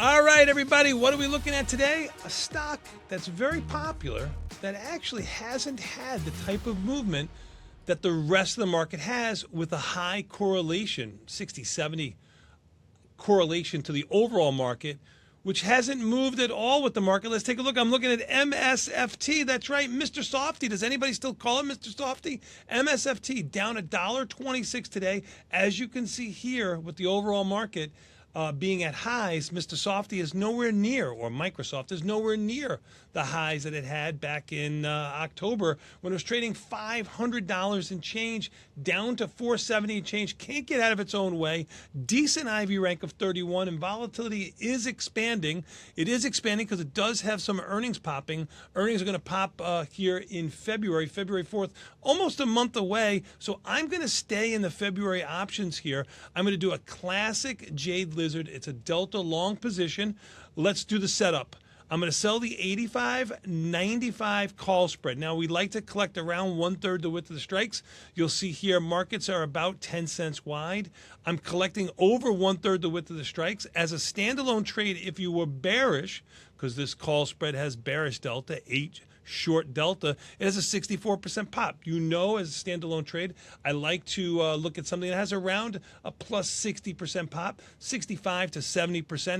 All right, everybody, what are we looking at today? A stock that's very popular that actually hasn't had the type of movement that the rest of the market has, with a high correlation, 60-70 correlation to the overall market, which hasn't moved at all with the market. Let's take a look. I'm looking at MSFT. That's right, Mr. Softy. Does anybody still call it Mr. Softy? MSFT down $1.26 today. As you can see here with the overall market being at highs, Mr. Softy is nowhere near, or Microsoft is nowhere near the highs that it had back in October when it was trading $500 and change down to $470 and change. Can't get out of its own way. Decent IV rank of 31, and volatility is expanding. It is expanding because it does have some earnings popping. Earnings are going to pop here in February 4th, almost a month away. So I'm going to stay in the February options here. I'm going to do a classic Jade Lizard. It's a delta long position. Let's do the setup. I'm going to sell the 85.95 call spread. Now, we like to collect around 1/3 the width of the strikes. You'll see here markets are about 10 cents wide. I'm collecting over 1/3 the width of the strikes. As a standalone trade, if you were bearish, because this call spread has bearish delta, short delta, it has a 64% pop. You know, as a standalone trade, I like to look at something that has around a plus 60% pop. 65 to 70%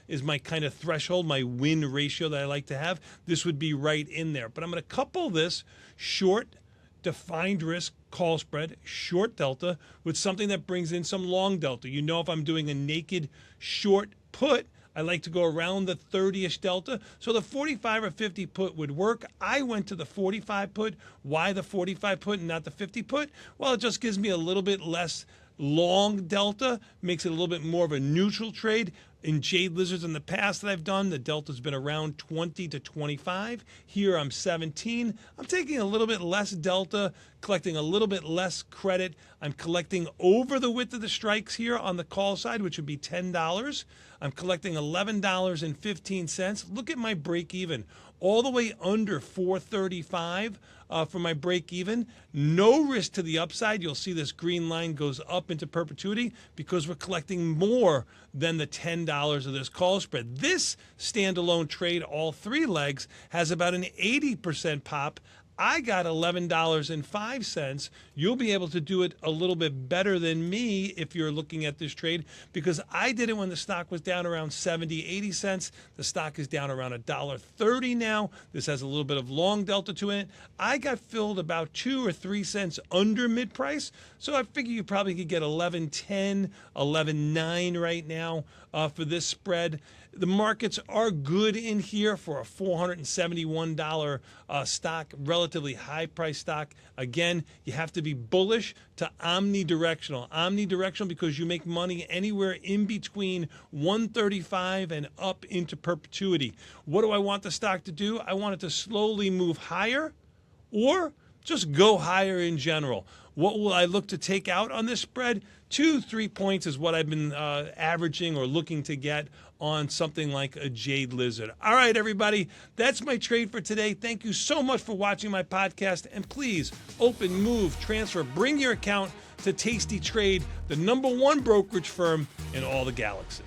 is my kind of threshold, my win ratio that I like to have. This would be right in there. But I'm going to couple this short defined risk call spread, short delta, with something that brings in some long delta. You know, if I'm doing a naked short put, I like to go around the 30-ish delta. So the 45 or 50 put would work. I went to the 45 put. Why the 45 put and not the 50 put? Well, it just gives me a little bit less long delta, makes it a little bit more of a neutral trade. In Jade Lizards in the past that I've done, the delta's been around 20 to 25. Here I'm 17. I'm taking a little bit less delta, collecting a little bit less credit. I'm collecting over the width of the strikes here on the call side, which would be $10. I'm collecting $11.15. Look at my break even, all the way under 435 for my break even. No risk to the upside. You'll see this green line goes up into perpetuity because we're collecting more than the $10 of this call spread. This standalone trade, all three legs, has about an 80% pop. I got $11.05. You'll be able to do it a little bit better than me if you're looking at this trade, because I did it when the stock was down around 70, 80 cents. The stock is down around $1.30 now. This has a little bit of long delta to it. I got filled about 2 or 3 cents under mid price. So I figure you probably could get 11.10, 11.9 right now for this spread. The markets are good in here for a $471 stock, relatively high price stock. Again, you have to be bullish to omnidirectional. Omnidirectional because you make money anywhere in between 135 and up into perpetuity. What do I want the stock to do? I want it to slowly move higher or just go higher in general. What will I look to take out on this spread? 2-3 points is what I've been averaging or looking to get on something like a Jade Lizard. All right, everybody, that's my trade for today. Thank you so much for watching my podcast. And please, open, move, transfer, bring your account to Tasty Trade, the #1 brokerage firm in all the galaxy.